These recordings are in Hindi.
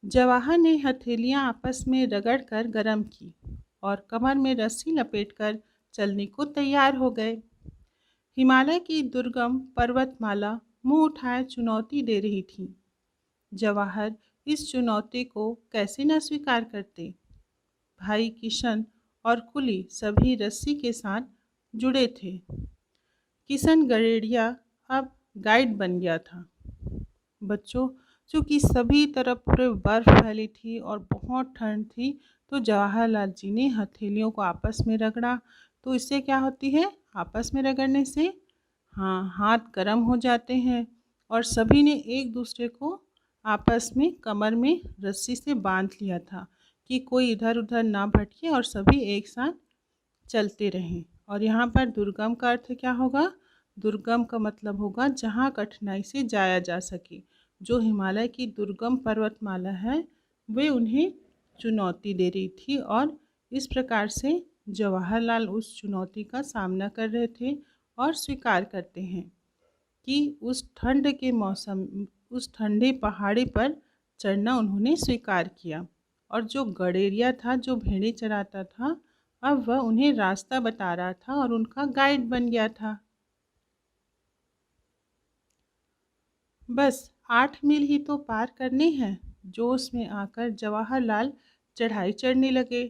जवाहर ने हथेलियां आपस में रगड़कर गर्म की और कमर में रस्सी लपेटकर चलने को तैयार हो गए। हिमालय की दुर्गम पर्वतमाला मुंह उठाए चुनौती दे रही थी। जवाहर इस चुनौती को कैसे न स्वीकार करते। भाई किशन और कुली सभी रस्सी के साथ जुड़े थे। किशन गडेरिया अब गाइड बन गया था। बच्चों, चूँकि सभी तरफ पूरे बर्फ़ फैली थी और बहुत ठंड थी, तो जवाहरलाल जी ने हथेलियों को आपस में रगड़ा। तो इससे क्या होती है? आपस में रगड़ने से हाथ गर्म हो जाते हैं और सभी ने एक दूसरे को आपस में कमर में रस्सी से बांध लिया था कि कोई इधर उधर ना भटके और सभी एक साथ चलते रहें। और यहाँ पर दुर्गम का अर्थ क्या होगा? दुर्गम का मतलब होगा जहाँ कठिनाई से जाया जा सके। जो हिमालय की दुर्गम पर्वतमाला है, वे उन्हें चुनौती दे रही थी और इस प्रकार से जवाहरलाल उस चुनौती का सामना कर रहे थे और स्वीकार करते हैं कि उस ठंड के मौसम उस ठंडे पहाड़ी पर चढ़ना उन्होंने स्वीकार किया। और जो गडेरिया था, जो भेड़ें चराता था, अब वह उन्हें रास्ता बता रहा था और उनका गाइड बन गया था। बस 8 मील ही तो पार करने हैं। जोश में आकर जवाहरलाल चढ़ाई चढ़ने लगे।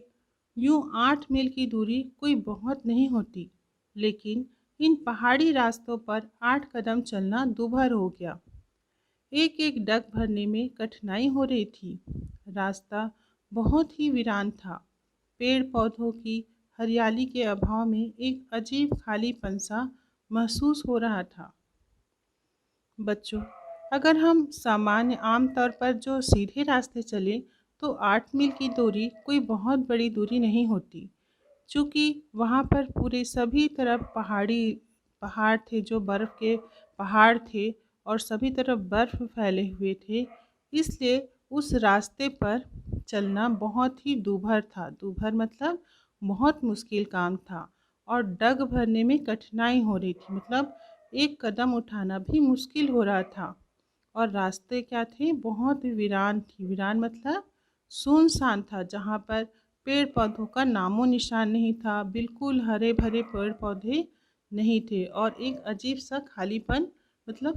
यूं 8 मील की दूरी कोई बहुत नहीं होती, लेकिन इन पहाड़ी रास्तों पर 8 कदम चलना दूभर हो गया। एक एक डग भरने में कठिनाई हो रही थी। रास्ता बहुत ही वीरान था। पेड़ पौधों की हरियाली के अभाव में एक अजीब खालीपन सा महसूस हो रहा था। बच्चों, अगर हम सामान्य आम तौर पर जो सीधे रास्ते चलें तो 8 मील की दूरी कोई बहुत बड़ी दूरी नहीं होती। चूँकि वहाँ पर पूरे सभी तरफ पहाड़ थे, जो बर्फ़ के पहाड़ थे और सभी तरफ बर्फ़ फैले हुए थे, इसलिए उस रास्ते पर चलना बहुत ही दूभर था। दूभर मतलब बहुत मुश्किल काम था और डग भरने में कठिनाई हो रही थी, मतलब एक कदम उठाना भी मुश्किल हो रहा था। और रास्ते क्या थे? बहुत वीरान थी। वीरान मतलब सुनसान था, जहाँ पर पेड़ पौधों का नामो निशान नहीं था। बिल्कुल हरे भरे पेड़ पौधे नहीं थे और एक अजीब सा खालीपन, मतलब